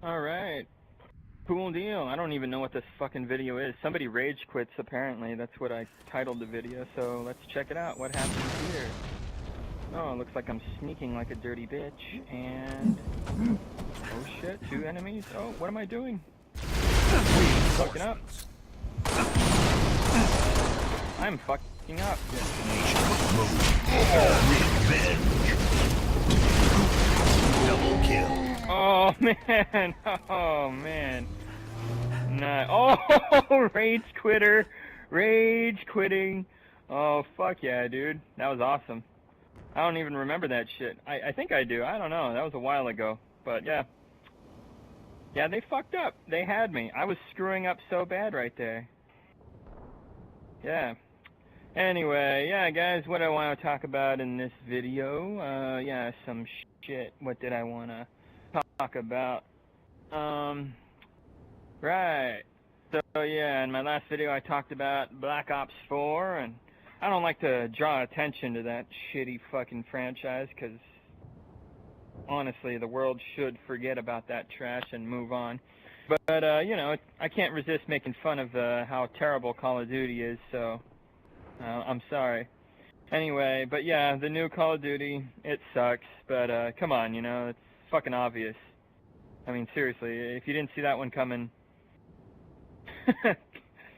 Alright. Cool deal. I don't even know what this fucking video is. Somebody rage quits, apparently. That's what I titled the video, so let's check it out. What happens here? Oh, it looks like I'm sneaking like a dirty bitch, and... Oh shit, 2 enemies. Oh, what am I doing? Fucking up. I'm fucking up. Revenge. Double kill. Oh man, oh man. Nah. Oh, rage quitter. Rage quitting. Oh, fuck yeah, dude. That was awesome. I don't even remember that shit. I think I do. I don't know. That was a while ago. But yeah. Yeah, they fucked up. They had me. I was screwing up so bad right there. Yeah. Anyway, yeah, guys, what I want to talk about in this video, yeah, some shit. What did I want to talk about? Right. So, yeah, in my last video I talked about Black Ops 4, and I don't like to draw attention to that shitty fucking franchise, because, honestly, the world should forget about that trash and move on. But you know, I can't resist making fun of how terrible Call of Duty is, so... I'm sorry. Anyway, but yeah, the new Call of Duty, it sucks, but come on, you know, it's fucking obvious. I mean, seriously, if you didn't see that one coming...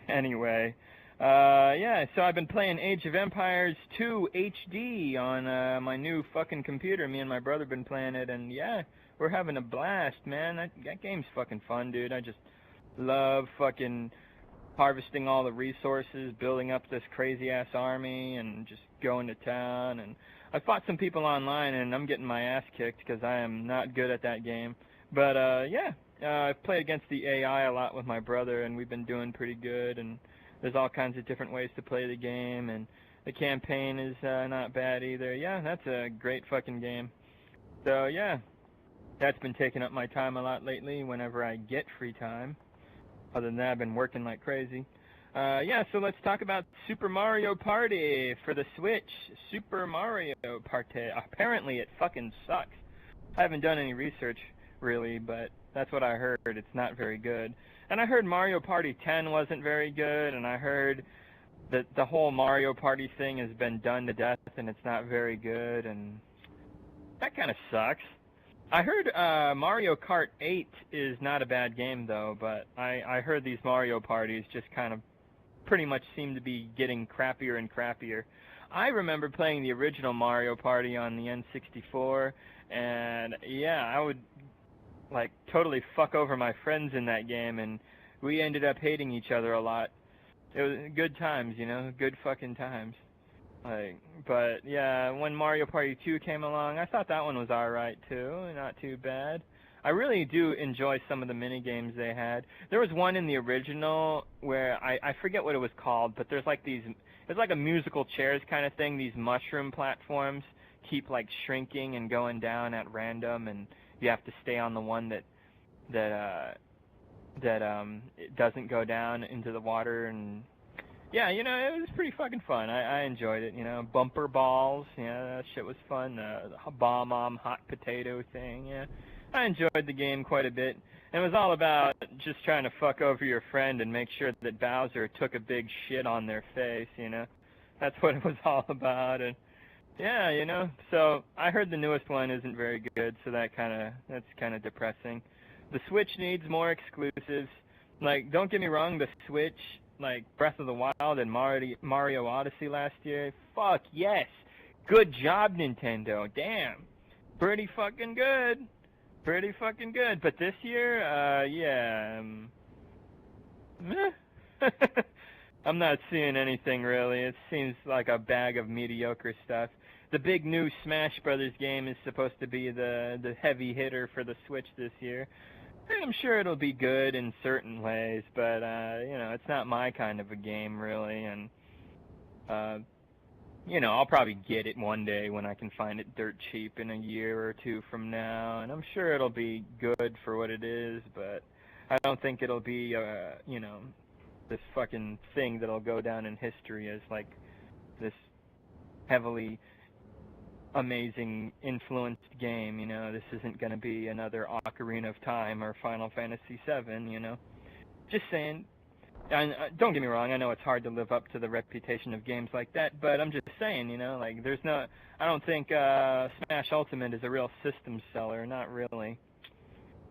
Anyway, yeah, so I've been playing Age of Empires 2 HD on my new fucking computer. Me and my brother been playing it, and yeah, we're having a blast, man. That game's fucking fun, dude. I just love fucking... harvesting all the resources, building up this crazy-ass army, and just going to town. And I fought some people online, and I'm getting my ass kicked because I am not good at that game. But, yeah, I've played against the AI a lot with my brother, and we've been doing pretty good. And there's all kinds of different ways to play the game, and the campaign is not bad either. Yeah, that's a great fucking game. So, yeah, that's been taking up my time a lot lately whenever I get free time. Other than that, I've been working like crazy. Yeah, so let's talk about Super Mario Party for the Switch. Super Mario Party. Apparently it fucking sucks. I haven't done any research, really, but that's what I heard. It's not very good. And I heard Mario Party 10 wasn't very good, and I heard that the whole Mario Party thing has been done to death, and it's not very good, and that kind of sucks. I heard Mario Kart 8 is not a bad game, though, but I heard these Mario parties just kind of pretty much seem to be getting crappier and crappier. I remember playing the original Mario Party on the N64, and yeah, I would like totally fuck over my friends in that game, and we ended up hating each other a lot. It was good times, you know, good fucking times. But yeah, when Mario Party 2 came along, I thought that one was alright too, not too bad. I really do enjoy some of the mini games they had. There was one in the original where I forget what it was called, but there's like these, it's like a musical chairs kind of thing. These mushroom platforms keep like shrinking and going down at random, and you have to stay on the one that it doesn't go down into the water. And yeah, you know, it was pretty fucking fun. I enjoyed it, you know. Bumper balls, yeah, that shit was fun. The bomb hot potato thing, yeah. I enjoyed the game quite a bit. And it was all about just trying to fuck over your friend and make sure that Bowser took a big shit on their face, you know. That's what it was all about. And yeah, you know, so I heard the newest one isn't very good, so that's kind of depressing. The Switch needs more exclusives. Like, don't get me wrong, the Switch, like Breath of the Wild and Mario Odyssey last year, fuck yes, good job, Nintendo. Damn, pretty fucking good, But this year, yeah, meh. I'm not seeing anything really. It seems like a bag of mediocre stuff. The big new Smash Brothers game is supposed to be the heavy hitter for the Switch this year. I'm sure it'll be good in certain ways, but, you know, it's not my kind of a game, really, and, you know, I'll probably get it one day when I can find it dirt cheap in a year or two from now, and I'm sure it'll be good for what it is, but I don't think it'll be, you know, this fucking thing that'll go down in history as, like, this heavily amazing influenced game, you know. This isn't going to be another Ocarina of Time or Final Fantasy VII, you know. Just saying. And don't get me wrong, I know it's hard to live up to the reputation of games like that, but I'm just saying, you know, like, there's no, I don't think Smash Ultimate is a real system seller, not really.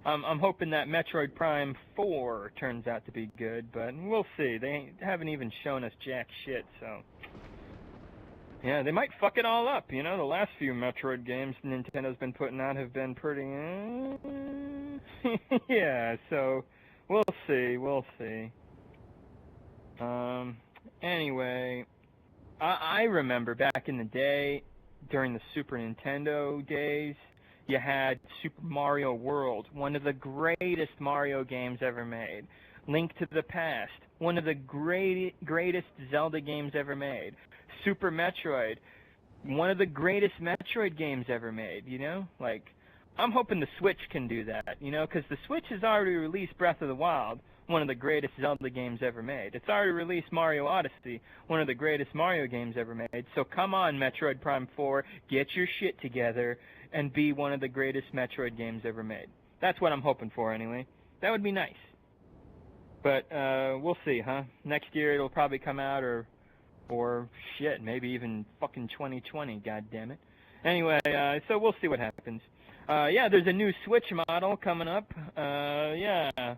I'm hoping that Metroid Prime 4 turns out to be good, but we'll see. They haven't even shown us jack shit, so... Yeah, they might fuck it all up, you know? The last few Metroid games Nintendo's been putting out have been pretty... yeah, so... We'll see, we'll see. Anyway... I remember back in the day, during the Super Nintendo days, you had Super Mario World, one of the greatest Mario games ever made. Link to the Past, one of the greatest Zelda games ever made. Super Metroid, one of the greatest Metroid games ever made, you know? Like, I'm hoping the Switch can do that, you know? Because the Switch has already released Breath of the Wild, one of the greatest Zelda games ever made. It's already released Mario Odyssey, one of the greatest Mario games ever made. So come on, Metroid Prime 4, get your shit together and be one of the greatest Metroid games ever made. That's what I'm hoping for, anyway. That would be nice. But, we'll see, huh? Next year it'll probably come out, or shit, maybe even fucking 2020, goddammit. Anyway, so we'll see what happens. Yeah, there's a new Switch model coming up. Yeah,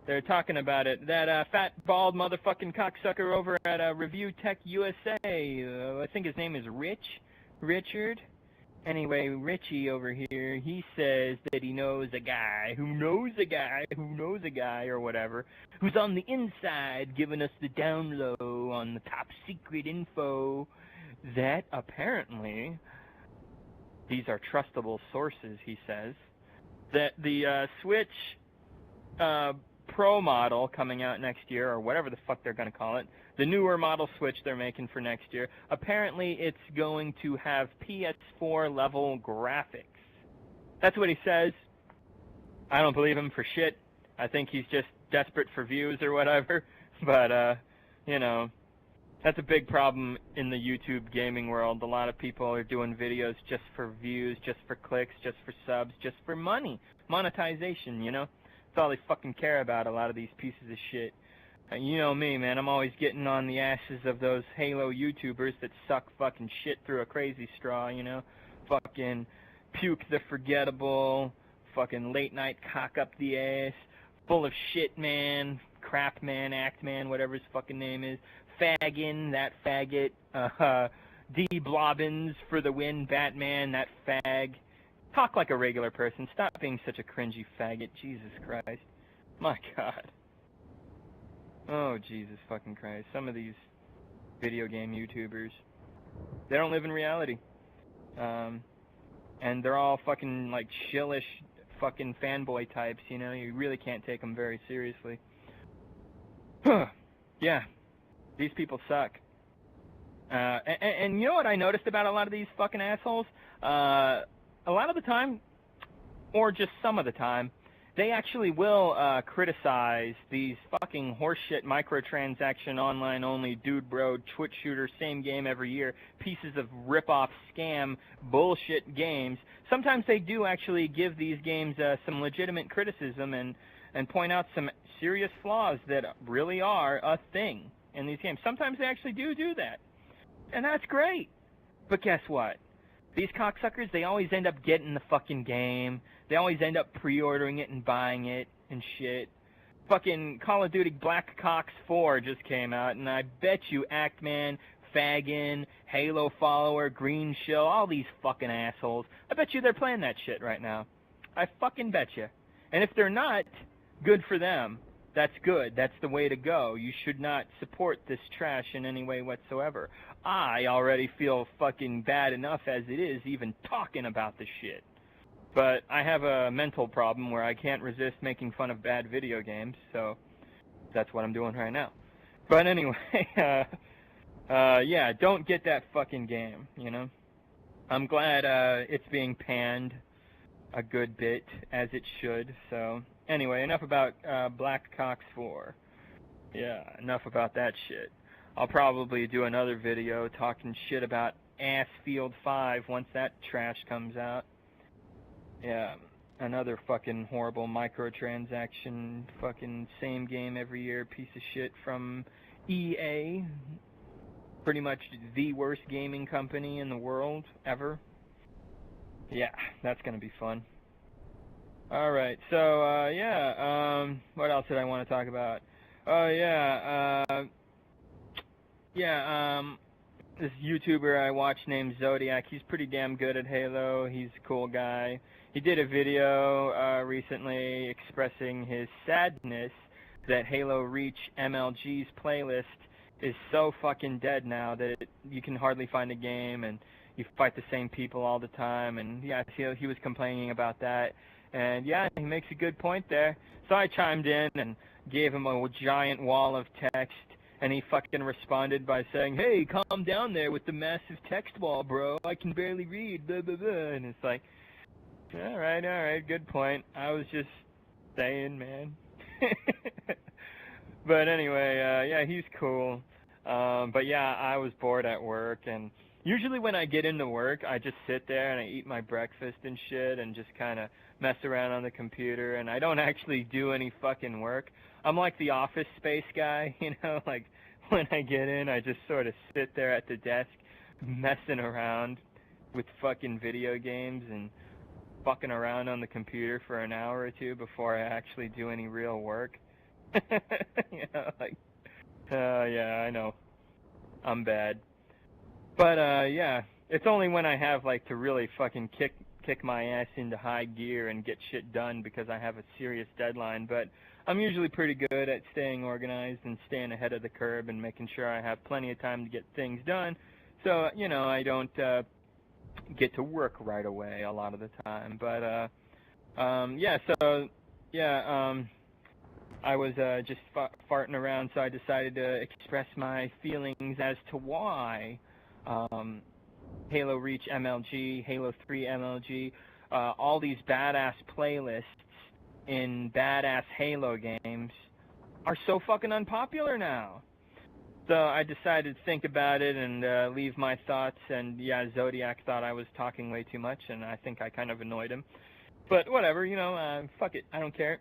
they're talking about it. That, fat, bald motherfucking cocksucker over at, Review Tech USA, I think his name is Richard? Anyway, Richie over here, he says that he knows a guy who knows a guy who knows a guy or whatever, who's on the inside giving us the down low on the top secret info that apparently, these are trustable sources, he says, that the Switch Pro model coming out next year, or whatever the fuck they're going to call it, the newer model Switch they're making for next year, apparently it's going to have PS4 level graphics. That's what he says. I don't believe him for shit. I think he's just desperate for views or whatever. But, you know, that's a big problem in the YouTube gaming world. A lot of people are doing videos just for views, just for clicks, just for subs, just for money. Monetization, you know? That's all they fucking care about, a lot of these pieces of shit. You know me, man, I'm always getting on the asses of those Halo YouTubers that suck fucking shit through a crazy straw, you know? Fucking Puke the Forgettable, fucking Late Night Cock Up the Ass, Full of Shit Man, Crap Man, Act Man, whatever his fucking name is, Faggin, that faggot, D. Blobbins for the win, Batman, that fag. Talk like a regular person, stop being such a cringy faggot, Jesus Christ. My God. Oh, Jesus fucking Christ. Some of these video game YouTubers, they don't live in reality. And they're all fucking, like, shillish fucking fanboy types, you know? You really can't take them very seriously. Yeah. These people suck. And you know what I noticed about a lot of these fucking assholes? A lot of the time, or just some of the time, they actually will criticize these fucking horseshit microtransaction online-only dude bro Twitch shooter same game every year pieces of rip-off scam bullshit games. Sometimes they do actually give these games some legitimate criticism and point out some serious flaws that really are a thing in these games. Sometimes they actually do that. And that's great. But guess what? These cocksuckers, they always end up getting the fucking game. They always end up pre-ordering it and buying it and shit. Fucking Call of Duty Black Ops 4 just came out, and I bet you Actman, Fagin, Halo Follower, Green Shill, all these fucking assholes, I bet you they're playing that shit right now. I fucking bet you. And if they're not, good for them. That's good. That's the way to go. You should not support this trash in any way whatsoever. I already feel fucking bad enough as it is even talking about the shit. But I have a mental problem where I can't resist making fun of bad video games, so that's what I'm doing right now. But anyway, yeah, don't get that fucking game, you know? I'm glad it's being panned a good bit, as it should, so... Anyway, enough about Black Ops 4. Yeah, enough about that shit. I'll probably do another video talking shit about Assfield 5 once that trash comes out. Yeah, another fucking horrible microtransaction, fucking same game every year piece of shit from EA. Pretty much the worst gaming company in the world ever. Yeah, that's gonna be fun. Alright, so, what else did I want to talk about? Oh, this YouTuber I watch named Zodiac, he's pretty damn good at Halo. He's a cool guy. He did a video recently expressing his sadness that Halo Reach MLG's playlist is so fucking dead now that you can hardly find a game and you fight the same people all the time. And yeah, he was complaining about that. And yeah, he makes a good point there. So I chimed in and gave him a giant wall of text. And he fucking responded by saying, "Hey, calm down there with the massive text wall, bro. I can barely read, blah, blah, blah." And it's like, all right, good point. I was just saying, man. But anyway, yeah, he's cool. But yeah, I was bored at work. And usually when I get into work, I just sit there and I eat my breakfast and shit and just kind of mess around on the computer. And I don't actually do any fucking work. I'm like the Office Space guy, you know, like when I get in, I just sort of sit there at the desk messing around with fucking video games and fucking around on the computer for an hour or two before I actually do any real work. You know, like, yeah, I know, I'm bad. But, yeah, it's only when I have, like, to really fucking kick my ass into high gear and get shit done because I have a serious deadline. But I'm usually pretty good at staying organized and staying ahead of the curve and making sure I have plenty of time to get things done. So, you know, I don't get to work right away a lot of the time. But, I was just farting around, so I decided to express my feelings as to why Halo Reach MLG, Halo 3 MLG, all these badass playlists in badass Halo games are so fucking unpopular now. So I decided to think about it and leave my thoughts, and yeah, Zodiac thought I was talking way too much, and I think I kind of annoyed him. But whatever, you know, fuck it, I don't care.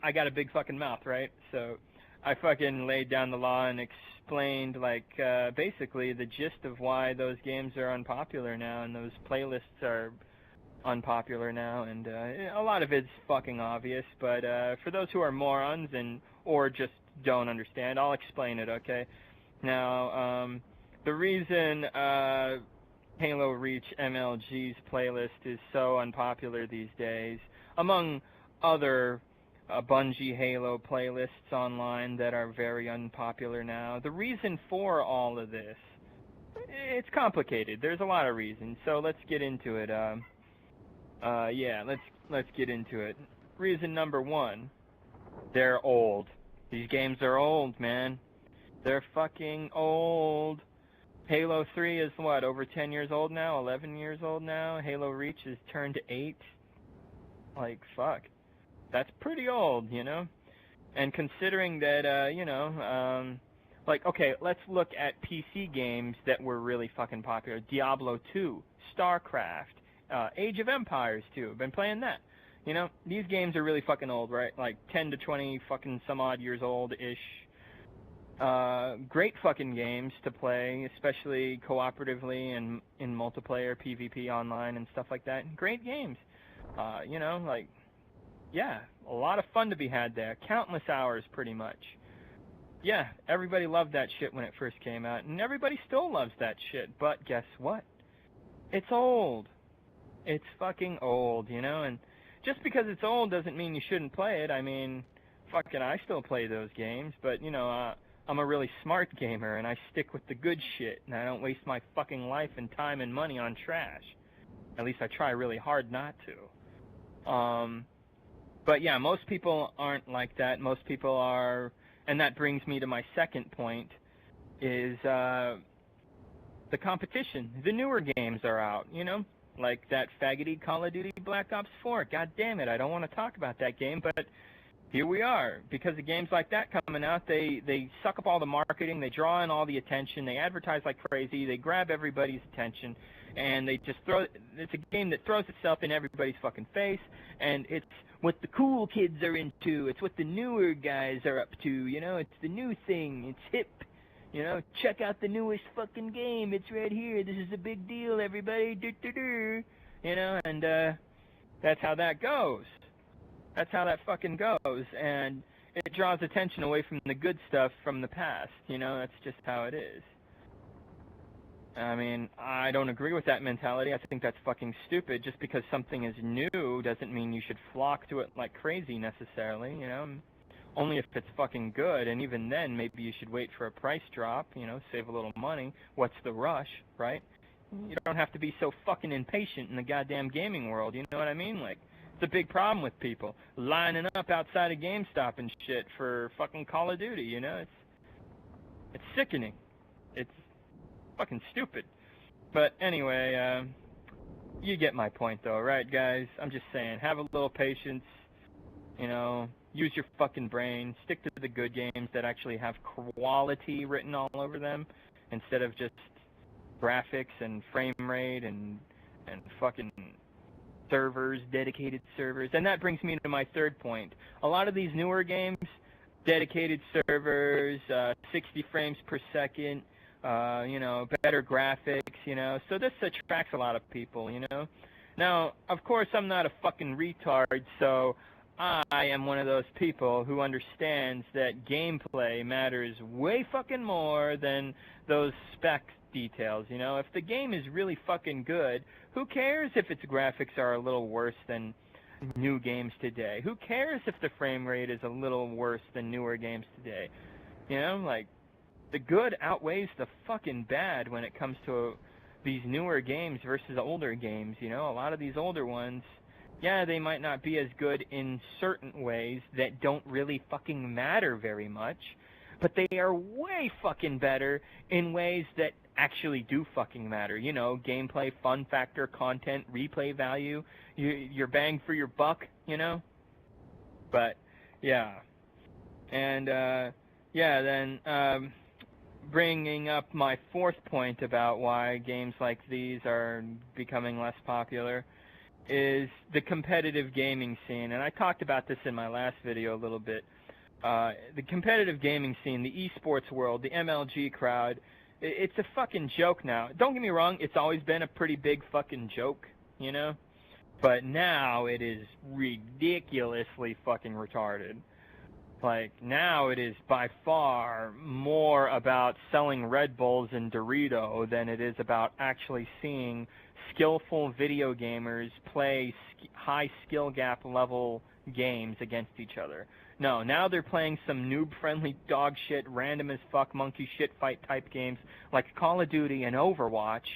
I got a big fucking mouth, right? So I fucking laid down the law and explained, like, basically the gist of why those games are unpopular now and those playlists are unpopular now, and a lot of it's fucking obvious, but for those who are morons or just don't understand, I'll explain it, okay? Now, the reason Halo Reach MLG's playlist is so unpopular these days, among other Bungie Halo playlists online that are very unpopular now, the reason for all of this, it's complicated. There's a lot of reasons, so let's get into it. Let's get into it. Reason number one, they're old. These games are old, man. They're fucking old. Halo 3 is what, over 10 years old now? 11 years old now? Halo Reach is turned 8? Like, fuck. That's pretty old, you know? And considering that, like, okay, let's look at PC games that were really fucking popular. Diablo 2, StarCraft, Age of Empires 2. I've been playing that. You know, these games are really fucking old, right? Like 10 to 20 fucking some odd years old-ish. Great fucking games to play, especially cooperatively and in multiplayer, PvP online and stuff like that. Great games. You know, like, yeah, a lot of fun to be had there. Countless hours, pretty much. Yeah, everybody loved that shit when it first came out, and everybody still loves that shit, but guess what? It's old. It's fucking old, you know, and just because it's old doesn't mean you shouldn't play it. I mean, fucking I still play those games, but, you know, I'm a really smart gamer, and I stick with the good shit, and I don't waste my fucking life and time and money on trash. At least I try really hard not to. But yeah, most people aren't like that. Most people are, and that brings me to my second point, is the competition. The newer games are out, you know? Like that faggoty Call of Duty Black Ops 4. God damn it, I don't want to talk about that game, but here we are. Because of games like that coming out, they suck up all the marketing, they draw in all the attention, they advertise like crazy, they grab everybody's attention, and they just it's a game that throws itself in everybody's fucking face, and it's what the cool kids are into, it's what the newer guys are up to, you know, it's the new thing, it's hip, you know, check out the newest fucking game, it's right here, this is a big deal, everybody, do-do-do, you know, and that's how that goes. That's how that fucking goes, and it draws attention away from the good stuff from the past, you know, that's just how it is. I mean, I don't agree with that mentality. I think that's fucking stupid. Just because something is new doesn't mean you should flock to it like crazy necessarily, you know. Only if it's fucking good, and even then, maybe you should wait for a price drop, you know, save a little money. What's the rush, right? You don't have to be so fucking impatient in the goddamn gaming world, you know what I mean? Like, it's a big problem with people lining up outside of GameStop and shit for fucking Call of Duty, you know? It's sickening. It's fucking stupid. But anyway, you get my point though, right, guys? I'm just saying, have a little patience, you know, use your fucking brain, stick to the good games that actually have quality written all over them, instead of just graphics and frame rate and fucking servers, dedicated servers. And that brings me to my third point. A lot of these newer games, dedicated servers, 60 frames per second, you know, better graphics, you know, so this attracts a lot of people, you know. Now, of course, I'm not a fucking retard, so I am one of those people who understands that gameplay matters way fucking more than those spec details, you know. If the game is really fucking good, who cares if its graphics are a little worse than new games today? Who cares if the frame rate is a little worse than newer games today? You know, like, the good outweighs the fucking bad when it comes to these newer games versus older games, you know. A lot of these older ones, yeah, they might not be as good in certain ways that don't really fucking matter very much, but they are way fucking better in ways that actually do fucking matter. You know, gameplay, fun factor, content, replay value, your bang for your buck, you know. But, yeah. And, yeah, then, bringing up my fourth point about why games like these are becoming less popular is the competitive gaming scene. And I talked about this in my last video a little bit. The competitive gaming scene, the esports world, the MLG crowd, it's a fucking joke now. Don't get me wrong, it's always been a pretty big fucking joke, you know? But now it is ridiculously fucking retarded. Like, now it is by far more about selling Red Bulls and Dorito than it is about actually seeing skillful video gamers play high skill gap level games against each other. No, now they're playing some noob-friendly dog shit, random as fuck monkey shit fight type games like Call of Duty and Overwatch.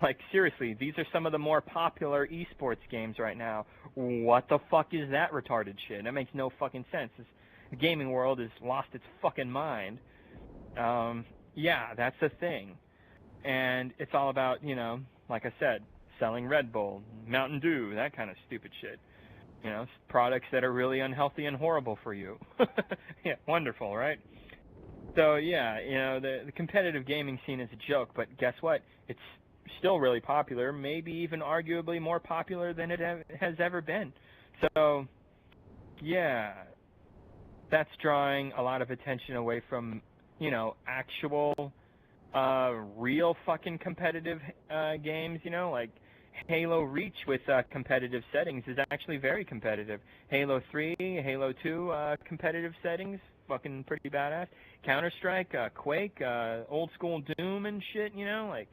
Like, seriously, these are some of the more popular esports games right now. What the fuck is that retarded shit? That makes no fucking sense. The gaming world has lost its fucking mind. Yeah, that's the thing. And it's all about, you know, like I said, selling Red Bull, Mountain Dew, that kind of stupid shit. You know, products that are really unhealthy and horrible for you. Yeah, wonderful, right? So, yeah, you know, the competitive gaming scene is a joke, but guess what? It's still really popular, maybe even arguably more popular than it has ever been. So, yeah, that's drawing a lot of attention away from, you know, actual, real fucking competitive games, you know, like Halo Reach with competitive settings is actually very competitive. Halo 3, Halo 2 competitive settings, fucking pretty badass. Counter-Strike, Quake, old school Doom and shit, you know, like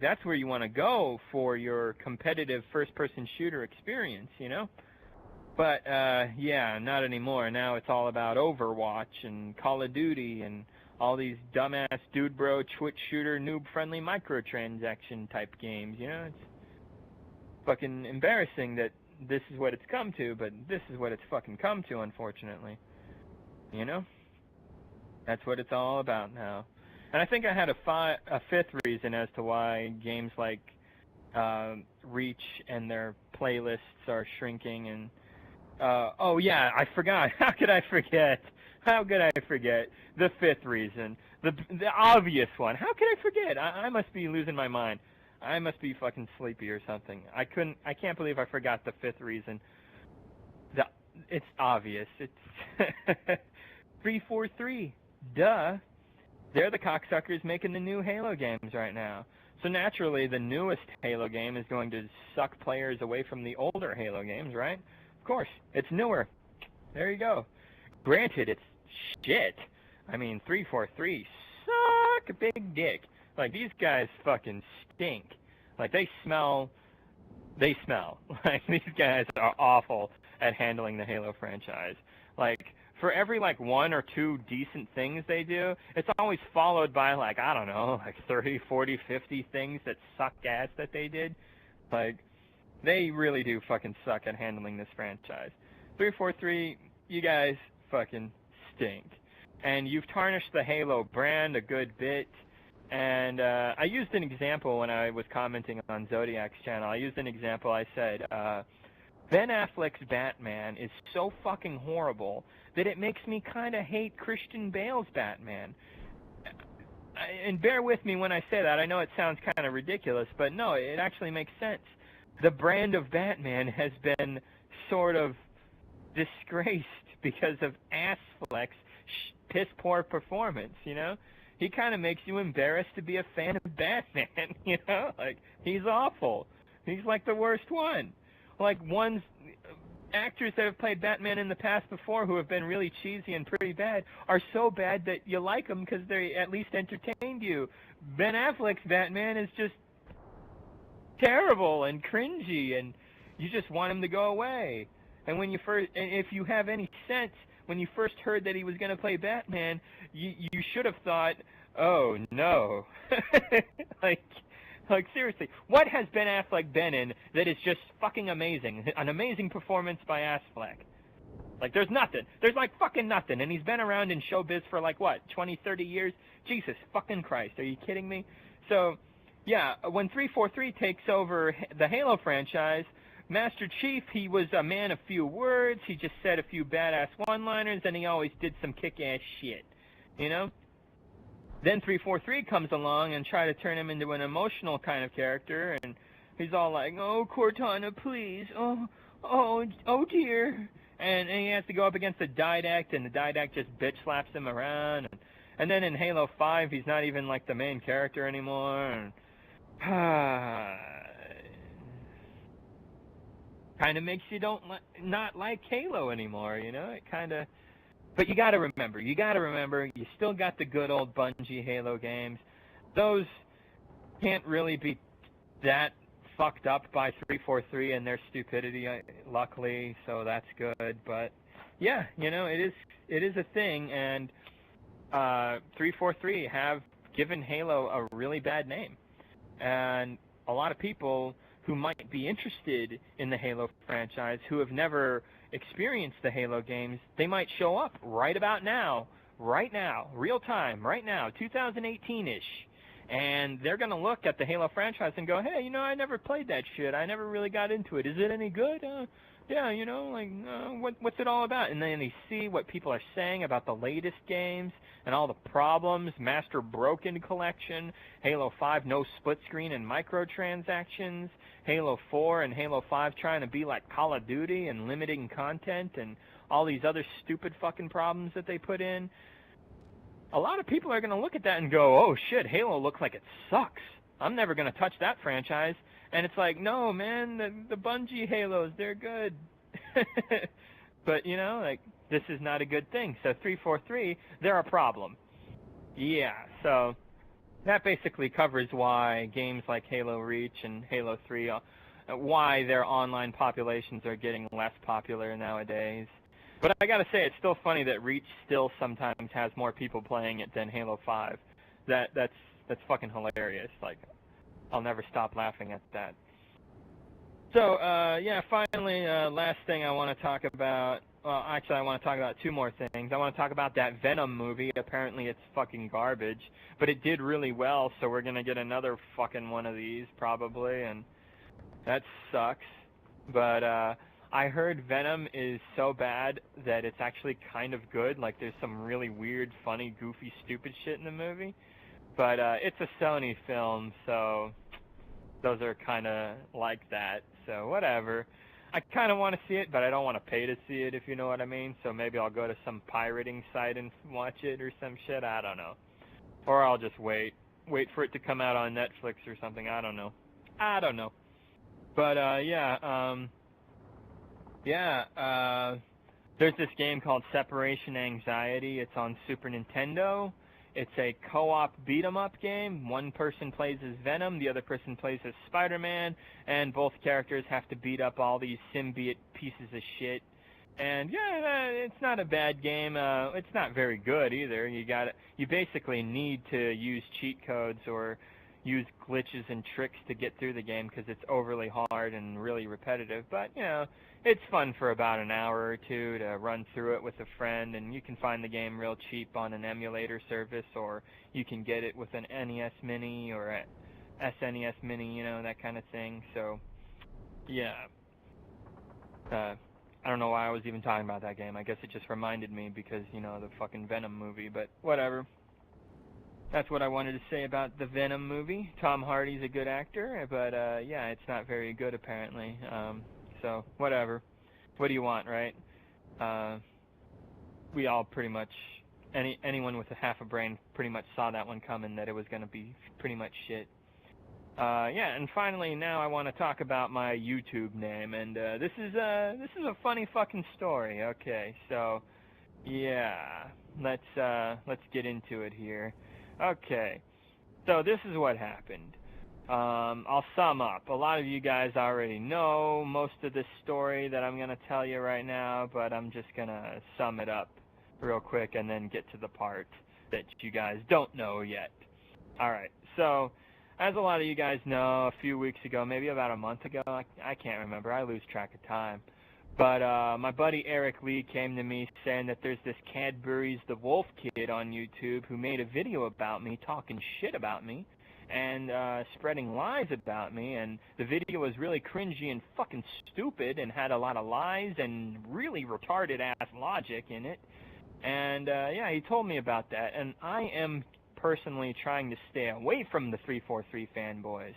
that's where you want to go for your competitive first-person shooter experience, you know? But, yeah, not anymore. Now it's all about Overwatch and Call of Duty and all these dumbass dude bro Twitch shooter noob-friendly microtransaction type games, you know? It's fucking embarrassing that this is what it's come to, but this is what it's fucking come to, unfortunately. You know? That's what it's all about now. And I think I had a fifth reason as to why games like Reach and their playlists are shrinking and Oh yeah, I forgot. How could I forget? How could I forget? The fifth reason. The obvious one. How could I forget? I must be losing my mind. I must be fucking sleepy or something. I can't believe I forgot the fifth reason. It's obvious. It's 343. Duh. They're the cocksuckers making the new Halo games right now. So naturally, the newest Halo game is going to suck players away from the older Halo games, right? Of course, it's newer. There you go. Granted, it's shit. I mean, 343 suck a big dick. Like, these guys fucking stink. Like, they smell. Like, these guys are awful at handling the Halo franchise. Like, for every, like, one or two decent things they do, it's always followed by, like, I don't know, like 30, 40, 50 things that suck ass that they did. Like, they really do fucking suck at handling this franchise. 343, you guys fucking stink. And you've tarnished the Halo brand a good bit. And I used an example when I was commenting on Zodiac's channel. I used an example. I said, Ben Affleck's Batman is so fucking horrible that it makes me kind of hate Christian Bale's Batman. And bear with me when I say that. I know it sounds kind of ridiculous, but no, it actually makes sense. The brand of Batman has been sort of disgraced because of Affleck's piss-poor performance, you know? He kind of makes you embarrassed to be a fan of Batman, you know? Like, he's awful. He's like the worst one. Like, actors that have played Batman in the past before who have been really cheesy and pretty bad are so bad that you like them because they at least entertained you. Ben Affleck's Batman is just terrible and cringy, and you just want him to go away. And if you have any sense, when you first heard that he was going to play Batman, you should have thought, oh no. Like seriously, what has Ben Affleck been in that is just fucking amazing? An amazing performance by Affleck. Like, there's nothing. There's like fucking nothing. And he's been around in showbiz for like what, 20, 30 years? Jesus fucking Christ, are you kidding me? So, yeah, when 343 takes over the Halo franchise, Master Chief, he was a man of few words. He just said a few badass one-liners, and he always did some kick-ass shit, you know? Then 343 comes along and try to turn him into an emotional kind of character, and he's all like, oh, Cortana, please, oh dear. And he has to go up against the Didact, and the Didact just bitch slaps him around. And then in Halo 5, he's not even like the main character anymore. And, kind of makes you not like Halo anymore, you know? It kind of... But you gotta remember, you still got the good old Bungie Halo games. Those can't really be that fucked up by 343 and their stupidity, luckily, so that's good. But yeah, you know, it is a thing, and 343 have given Halo a really bad name. And a lot of people who might be interested in the Halo franchise, who have never experienced the Halo games, they might show up right about now, real time, right now, 2018-ish. And they're going to look at the Halo franchise and go, hey, you know, I never played that shit. I never really got into it. Is it any good? Yeah, you know, like, what's it all about? And then they see what people are saying about the latest games and all the problems, Master Broken Collection, Halo 5 no split screen and microtransactions, Halo 4 and Halo 5 trying to be like Call of Duty and limiting content and all these other stupid fucking problems that they put in. A lot of people are going to look at that and go, oh shit, Halo looks like it sucks. I'm never going to touch that franchise. And it's like, no, man, the Bungie Halos, they're good. But, you know, like, this is not a good thing. So 343, they're a problem. Yeah, so that basically covers why games like Halo Reach and Halo 3, why their online populations are getting less popular nowadays. But I gotta say, it's still funny that Reach still sometimes has more people playing it than Halo 5. That's fucking hilarious. Like, I'll never stop laughing at that. So, yeah, finally, last thing I want to talk about, well, actually I want to talk about two more things. I want to talk about that Venom movie. Apparently it's fucking garbage, but it did really well, so we're going to get another fucking one of these, probably, and that sucks. But, I heard Venom is so bad that it's actually kind of good. Like, there's some really weird, funny, goofy, stupid shit in the movie. But it's a Sony film, so those are kind of like that. So whatever. I kind of want to see it, but I don't want to pay to see it, if you know what I mean. So maybe I'll go to some pirating site and watch it or some shit. I don't know. Or I'll just wait for it to come out on Netflix or something. I don't know. But there's this game called Separation Anxiety. It's on Super Nintendo. It's a co-op beat-em-up game. One person plays as Venom, the other person plays as Spider-Man, and both characters have to beat up all these symbiote pieces of shit. And yeah, it's not a bad game. It's not very good either. You basically need to use cheat codes or use glitches and tricks to get through the game because it's overly hard and really repetitive. But, you know, it's fun for about an hour or two to run through it with a friend, and you can find the game real cheap on an emulator service, or you can get it with an NES Mini or a SNES Mini, you know, that kind of thing. So, yeah. I don't know why I was even talking about that game. I guess it just reminded me because, you know, the fucking Venom movie, but whatever. That's what I wanted to say about the Venom movie. Tom Hardy's a good actor, but yeah, it's not very good apparently. So whatever. What do you want, right? We all pretty much, anyone with a half a brain pretty much saw that one coming, that it was going to be pretty much shit. Yeah, and finally now I want to talk about my YouTube name, and this is a funny fucking story. Okay, so yeah, let's get into it here. Okay, so this is what happened. I'll sum up. A lot of you guys already know most of this story that I'm going to tell you right now, but I'm just going to sum it up real quick and then get to the part that you guys don't know yet. Alright, so as a lot of you guys know, a few weeks ago, maybe about a month ago, I can't remember, I lose track of time. But my buddy Eric Lee came to me saying that there's this Cadbury's the Wolf Kid on YouTube who made a video about me, talking shit about me, and spreading lies about me, and the video was really cringy and fucking stupid and had a lot of lies and really retarded-ass logic in it. And yeah, he told me about that, and I am personally trying to stay away from the 343 fanboys.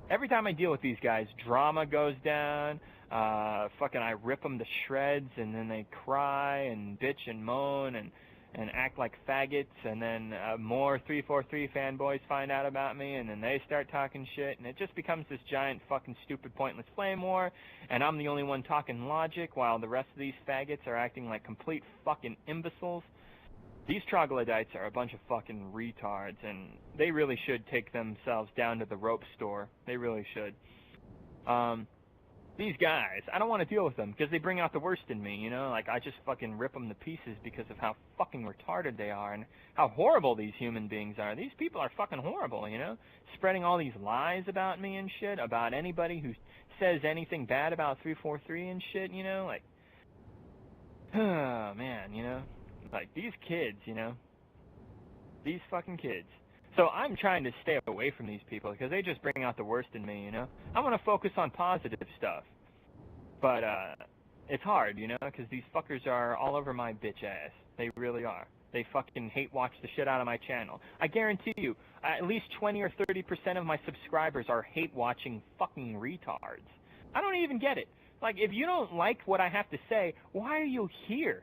Every time I deal with these guys, drama goes down, fucking I rip them to shreds, and then they cry and bitch and moan and act like faggots, and then more 343 fanboys find out about me, and then they start talking shit, and it just becomes this giant fucking stupid pointless flame war, and I'm the only one talking logic while the rest of these faggots are acting like complete fucking imbeciles. These troglodytes are a bunch of fucking retards, and they really should take themselves down to the rope store. They really should. These guys, I don't want to deal with them because they bring out the worst in me, you know? Like, I just fucking rip them to pieces because of how fucking retarded they are and how horrible these human beings are. These people are fucking horrible, you know? Spreading all these lies about me and shit, about anybody who says anything bad about 343 and shit, you know? Like, oh, man, you know? Like, these kids, you know? These fucking kids. So I'm trying to stay away from these people because they just bring out the worst in me, you know? I want to focus on positive stuff. But it's hard, you know, because these fuckers are all over my bitch ass. They really are. They fucking hate watch the shit out of my channel. I guarantee you, at least 20 or 30% of my subscribers are hate watching fucking retards. I don't even get it. Like, if you don't like what I have to say, why are you here?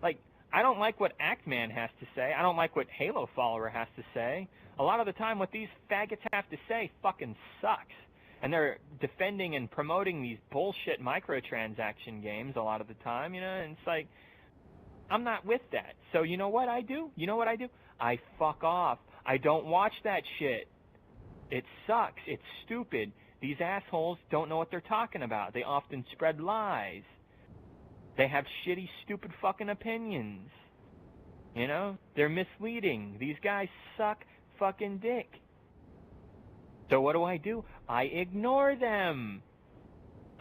Like, I don't like what Actman has to say. I don't like what Halo Follower has to say. A lot of the time what these faggots have to say fucking sucks. And they're defending and promoting these bullshit microtransaction games a lot of the time, you know, and it's like, I'm not with that. So you know what I do? I fuck off. I don't watch that shit. It sucks. It's stupid. These assholes don't know what they're talking about. They often spread lies. They have shitty, stupid fucking opinions. You know? They're misleading. These guys suck fucking dick. So what do? I ignore them.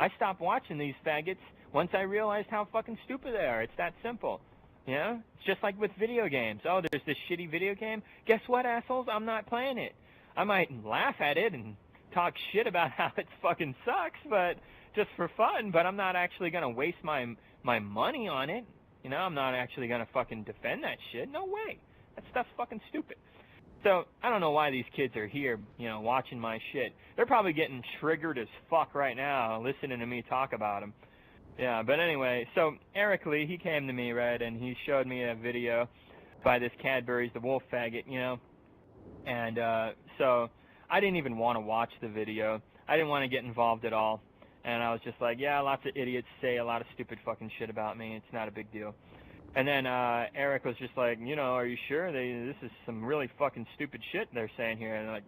I stopped watching these faggots once I realized how fucking stupid they are. It's that simple. You know? It's just like with video games. Oh, there's this shitty video game. Guess what, assholes? I'm not playing it. I might laugh at it and talk shit about how it fucking sucks, but just for fun. But I'm not actually gonna waste my money on it. You know, I'm not actually gonna fucking defend that shit. No way. That stuff's fucking stupid. So I don't know why these kids are here, you know, watching my shit. They're probably getting triggered as fuck right now, listening to me talk about them. Yeah, but anyway, so Eric Lee, he came to me, right, and he showed me a video by this Cadbury's the wolf faggot, you know, and so I didn't even want to watch the video. I didn't want to get involved at all, and I was just like, yeah, lots of idiots say a lot of stupid fucking shit about me. It's not a big deal. And then Eric was just like, you know, are you sure? This is some really fucking stupid shit they're saying here. And like,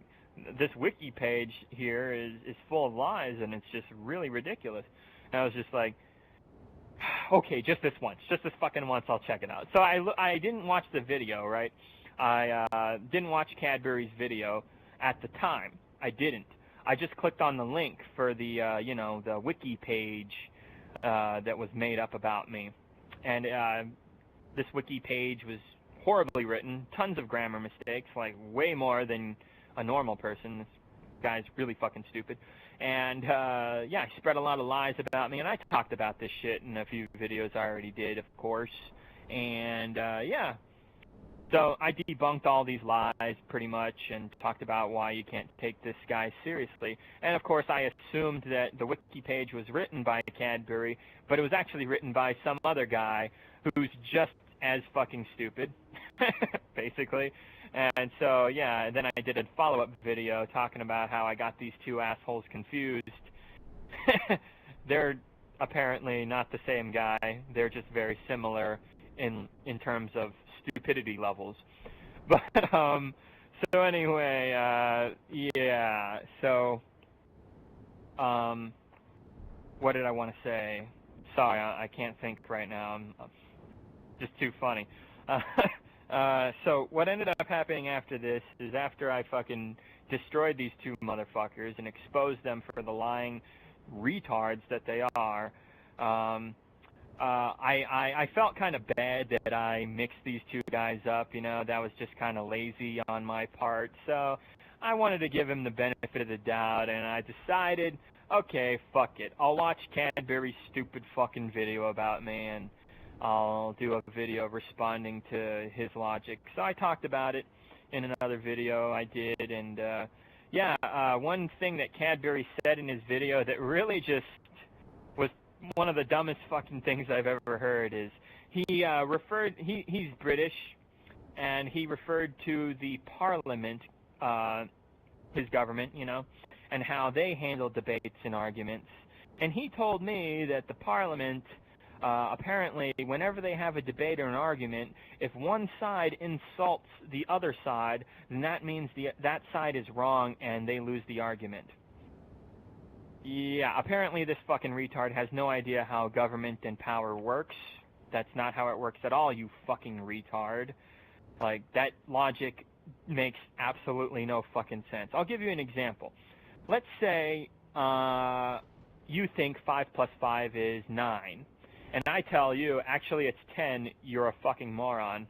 this wiki page here is full of lies, and it's just really ridiculous. And I was just like, okay, just this fucking once, I'll check it out. So I didn't watch the video, right? I didn't watch Cadbury's video at the time. I didn't. I just clicked on the link for the, you know, the wiki page that was made up about me. And this wiki page was horribly written, tons of grammar mistakes, like way more than a normal person. This guy's really fucking stupid. And yeah, he spread a lot of lies about me, and I talked about this shit in a few videos I already did, of course. And yeah, so I debunked all these lies pretty much and talked about why you can't take this guy seriously. And of course I assumed that the wiki page was written by Cadbury, but it was actually written by some other guy who's just as fucking stupid, basically. And so, yeah, then I did a follow-up video talking about how I got these two assholes confused. They're apparently not the same guy. They're just very similar in terms of stupidity levels. But, so anyway, yeah, so, what did I want to say? Sorry, I can't think right now. I'm just too funny. So what ended up happening after this is after I fucking destroyed these two motherfuckers and exposed them for the lying retards that they are, I felt kind of bad that I mixed these two guys up, you know. That was just kind of lazy on my part. So I wanted to give him the benefit of the doubt, and I decided, okay, fuck it. I'll watch Cadbury's stupid fucking video about me, and I'll do a video responding to his logic. So I talked about it in another video I did, and yeah, one thing that Cadbury said in his video that really just was one of the dumbest fucking things I've ever heard is he referred, he's British, and he referred to the Parliament, his government, you know, and how they handle debates and arguments. And he told me that the Parliament, apparently, whenever they have a debate or an argument, if one side insults the other side, then that means that side is wrong and they lose the argument. Yeah, apparently this fucking retard has no idea how government and power works. That's not how it works at all, you fucking retard. Like, that logic makes absolutely no fucking sense. I'll give you an example. Let's say you think 5 plus 5 is 9. And I tell you, actually it's 10, you're a fucking moron.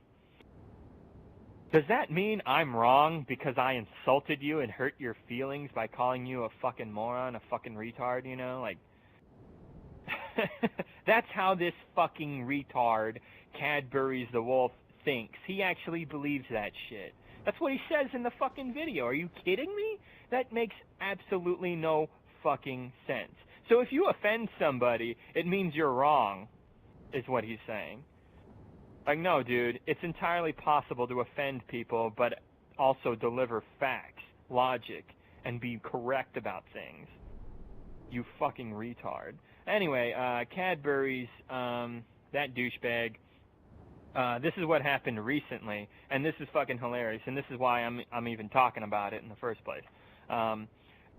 Does that mean I'm wrong because I insulted you and hurt your feelings by calling you a fucking moron, a fucking retard, you know? Like, that's how this fucking retard, Cadbury's the Wolf, thinks. He actually believes that shit. That's what he says in the fucking video. Are you kidding me? That makes absolutely no fucking sense. So if you offend somebody, it means you're wrong, is what he's saying. Like, no, dude, it's entirely possible to offend people, but also deliver facts, logic, and be correct about things. You fucking retard. Anyway, Cadbury's, that douchebag, this is what happened recently, and this is fucking hilarious, and this is why I'm even talking about it in the first place.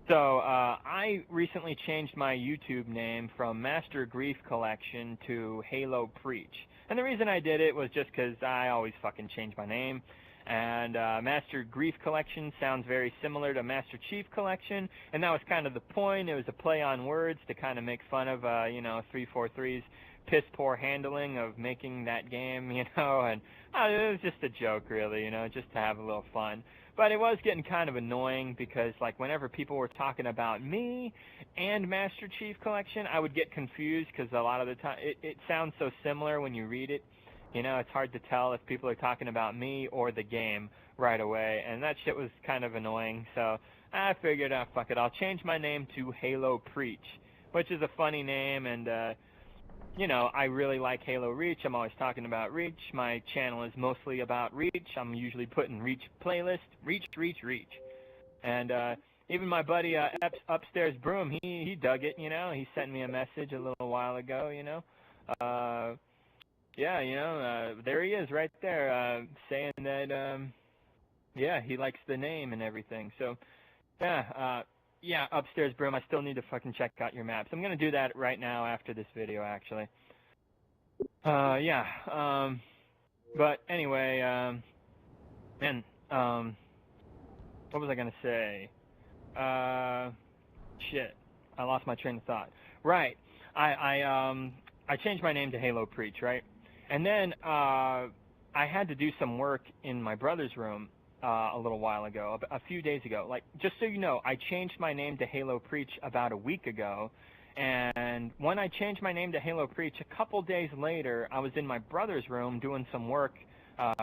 So, I recently changed my YouTube name from Master Grief Collection to Halo Preach. And the reason I did it was just because I always fucking change my name. And Master Grief Collection sounds very similar to Master Chief Collection. And that was kind of the point. It was a play on words to kind of make fun of, you know, 343's piss poor handling of making that game, you know. And it was just a joke, really, you know, just to have a little fun. But it was getting kind of annoying because, like, whenever people were talking about me and Master Chief Collection, I would get confused because a lot of the time it sounds so similar when you read it. You know, it's hard to tell if people are talking about me or the game right away, and that shit was kind of annoying. So I figured, fuck it, I'll change my name to Halo Preach, which is a funny name, and you know, I really like Halo Reach. I'm always talking about Reach. My channel is mostly about Reach. I'm usually putting Reach playlist, Reach. And even my buddy Upstairs Broom, he dug it, you know. He sent me a message a little while ago, you know. Yeah, you know, there he is right there saying that, yeah, he likes the name and everything. So, yeah, yeah, Upstairs Broom, I still need to fucking check out your maps. I'm going to do that right now after this video, actually. Yeah, but anyway, man, what was I going to say? Shit, I lost my train of thought. Right, I changed my name to Halo Preach, right? And then, I had to do some work in my brother's room, a little while ago, a few days ago. Like, just so you know, I changed my name to Halo Preach about a week ago, and when I changed my name to Halo Preach, a couple days later, I was in my brother's room doing some work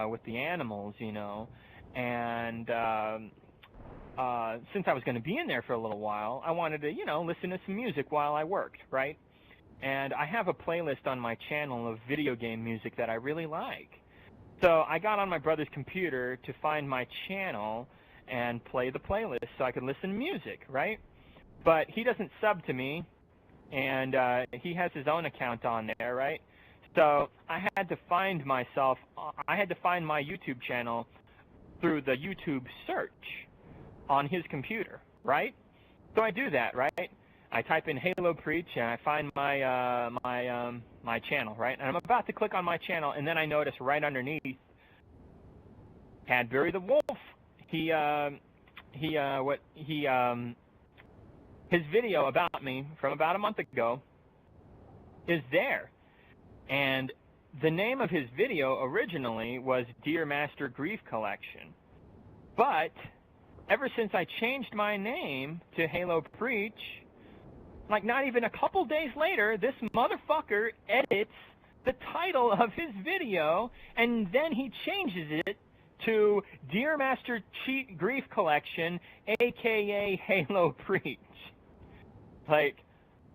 with the animals, you know, and since I was going to be in there for a little while, I wanted to, you know, listen to some music while I worked, right? And I have a playlist on my channel of video game music that I really like. So I got on my brother's computer to find my channel and play the playlist so I could listen to music, right? But he doesn't sub to me, and he has his own account on there, right? So I had to find myself, I had to find my YouTube channel through the YouTube search on his computer, right? So I do that, right? I type in Halo Preach and I find my my channel, right? And I'm about to click on my channel, and then I notice right underneath Cadbury the Wolf. His video about me from about a month ago is there, and the name of his video originally was Dear Master Grief Collection, but ever since I changed my name to Halo Preach, like not even a couple days later, this motherfucker edits the title of his video, and then he changes it to Dear Master Grief Collection, a.k.a. Halo Preach. Like,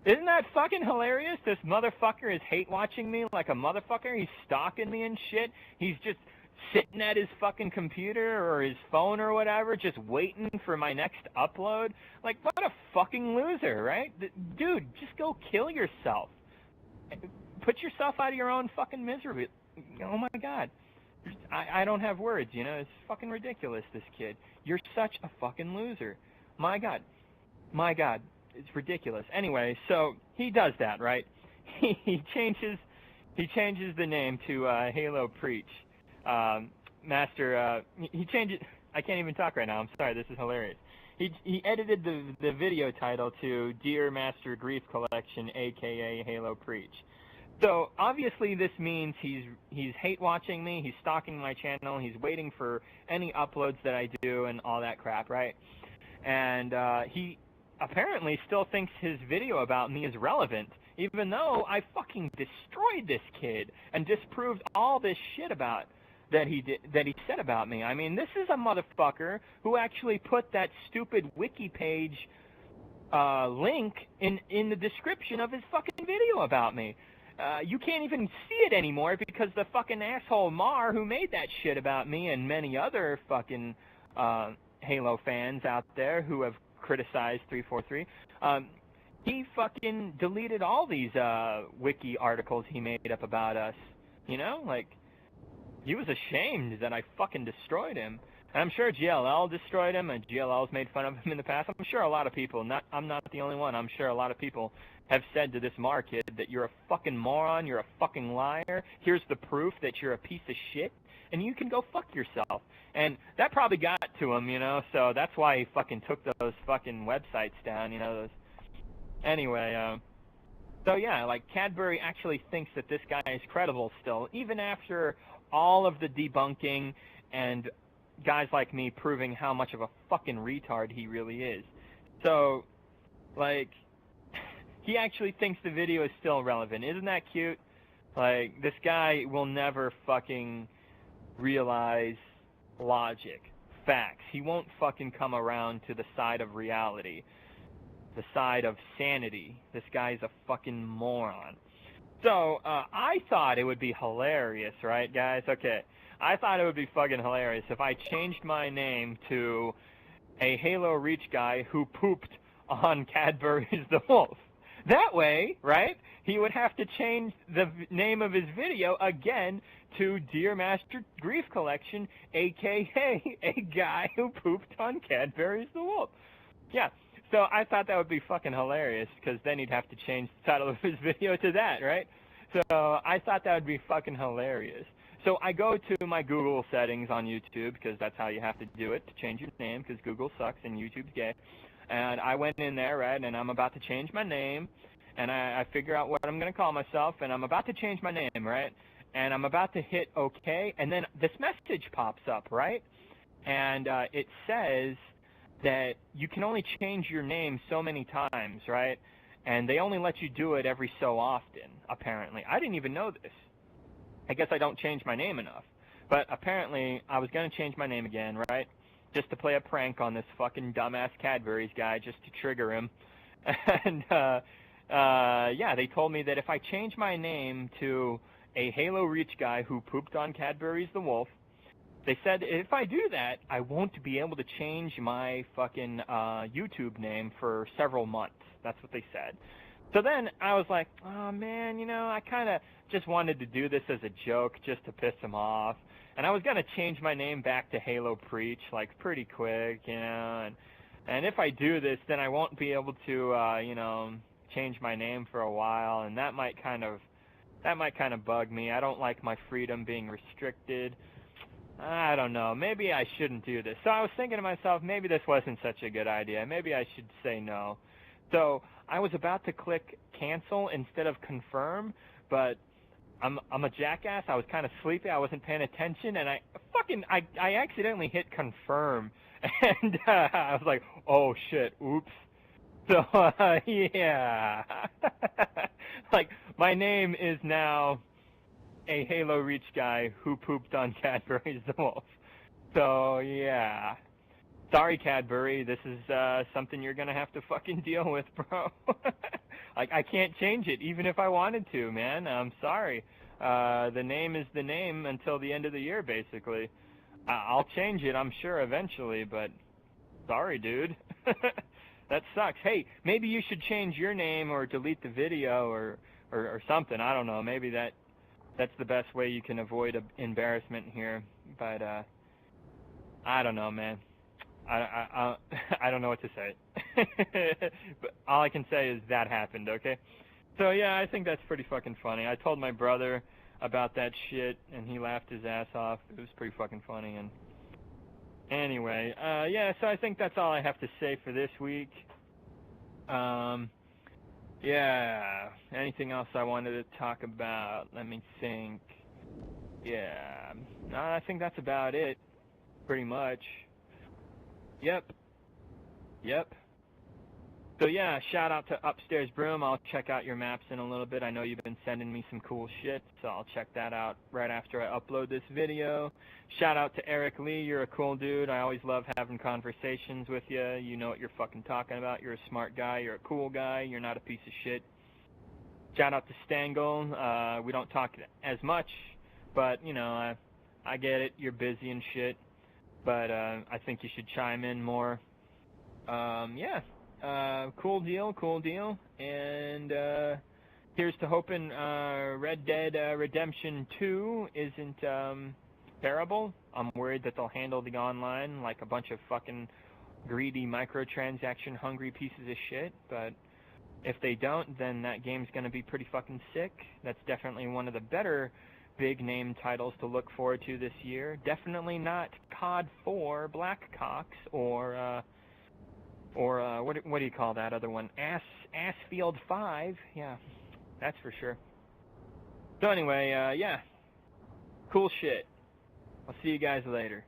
isn't that fucking hilarious? This motherfucker is hate-watching me like a motherfucker. He's stalking me and shit. He's just sitting at his fucking computer or his phone or whatever, just waiting for my next upload. Like, what a fucking loser, right? Dude, just go kill yourself. Put yourself out of your own fucking misery. Oh my God. I don't have words, you know? It's fucking ridiculous, this kid. You're such a fucking loser. My God. My God. It's ridiculous. Anyway, so he does that, right? He changes the name to Halo Preach. He changes. I can't even talk right now. I'm sorry. This is hilarious. He edited the video title to Dear Master Grief Collection, aka Halo Preach. So obviously this means he's hate watching me. He's stalking my channel. He's waiting for any uploads that I do and all that crap, right? And he apparently still thinks his video about me is relevant, even though I fucking destroyed this kid and disproved all this shit that he said about me. I mean, this is a motherfucker who actually put that stupid wiki page link in the description of his fucking video about me. You can't even see it anymore because the fucking asshole Mar, who made that shit about me, and many other fucking Halo fans out there who have criticized 343, he fucking deleted all these wiki articles he made up about us. You know, like, he was ashamed that I fucking destroyed him. And I'm sure GLL destroyed him, and GLL's made fun of him in the past. I'm sure a lot of people, I'm not the only one, I'm sure a lot of people have said to this Mar kid that you're a fucking moron, you're a fucking liar, here's the proof that you're a piece of shit, and you can go fuck yourself. And that probably got to him, you know, so that's why he fucking took those fucking websites down, you know, those. Anyway, so yeah, like, Cadbury actually thinks that this guy is credible still, even after all of the debunking and guys like me proving how much of a fucking retard he really is. So, like, he actually thinks the video is still relevant. Isn't that cute? Like, this guy will never fucking realize logic, facts. He won't fucking come around to the side of reality, the side of sanity. This guy's a fucking moron. So, I thought it would be hilarious, right, guys? Okay. I thought it would be fucking hilarious if I changed my name to a Halo Reach guy who pooped on Cadbury's the Wolf. That way, right, he would have to change the name of his video again to Dear Master Grief Collection, a.k.a. a guy who pooped on Cadbury's the Wolf. Yeah, so I thought that would be fucking hilarious, because then he'd have to change the title of his video to that, right? So I thought that would be fucking hilarious. So I go to my Google settings on YouTube, because that's how you have to do it, to change your name, because Google sucks and YouTube's gay. And I went in there, right, and I'm about to change my name, and I figure out what I'm going to call myself, and I'm about to change my name, right? And I'm about to hit OK, and then this message pops up, right? And it says that you can only change your name so many times, right? And they only let you do it every so often, apparently. I didn't even know this. I guess I don't change my name enough. But apparently, I was going to change my name again, right? Just to play a prank on this fucking dumbass Cadbury's guy, just to trigger him. And, yeah, they told me that if I change my name to a Halo Reach guy who pooped on Cadbury's the Wolf, they said if I do that, I won't be able to change my fucking YouTube name for several months. That's what they said. So then I was like, oh man, you know, I kind of just wanted to do this as a joke just to piss him off. And I was going to change my name back to Halo Preach, like, pretty quick, you know. And if I do this, then I won't be able to, you know, change my name for a while. And that might kind of bug me. I don't like my freedom being restricted. I don't know. Maybe I shouldn't do this. So I was thinking to myself, maybe this wasn't such a good idea. Maybe I should say no. So I was about to click cancel instead of confirm, but I'm a jackass. I was kind of sleepy. I wasn't paying attention, and I accidentally hit confirm, and I was like, oh shit, oops. So yeah, like my name is now a Halo Reach guy who pooped on Cadbury's the Wolf. So yeah. Sorry, Cadbury, this is something you're going to have to fucking deal with, bro. Like, I can't change it, even if I wanted to, man. I'm sorry. The name is the name until the end of the year, basically. I'll change it, I'm sure, eventually, but sorry, dude. That sucks. Hey, maybe you should change your name or delete the video or something. I don't know. Maybe that's the best way you can avoid embarrassment here. But, I don't know, man. I don't know what to say. But all I can say is that happened, okay? So yeah, I think that's pretty fucking funny. I told my brother about that shit, and he laughed his ass off. It was pretty fucking funny. And anyway, yeah, so I think that's all I have to say for this week. Yeah, anything else I wanted to talk about? Let me think. Yeah, no, I think that's about it, pretty much. Yep. So yeah, shout out to Upstairs Broom. I'll check out your maps in a little bit. I know you've been sending me some cool shit, so I'll check that out right after I upload this video. Shout out to Eric Lee. You're a cool dude. I always love having conversations with you. You know what you're fucking talking about. You're a smart guy. You're a cool guy. You're not a piece of shit. Shout out to Stangle. We don't talk as much, but, you know, I get it. You're busy and shit. But I think you should chime in more. Yeah, cool deal. And here's to hoping Red Dead Redemption 2 isn't terrible. I'm worried that they'll handle the online like a bunch of fucking greedy microtransaction hungry pieces of shit. But if they don't, then that game's gonna be pretty fucking sick. That's definitely one of the better big name titles to look forward to this year. Definitely not COD 4 Blackhawks or what do you call that other one? Assfield 5. Yeah, that's for sure. So anyway, yeah, cool shit. I'll see you guys later.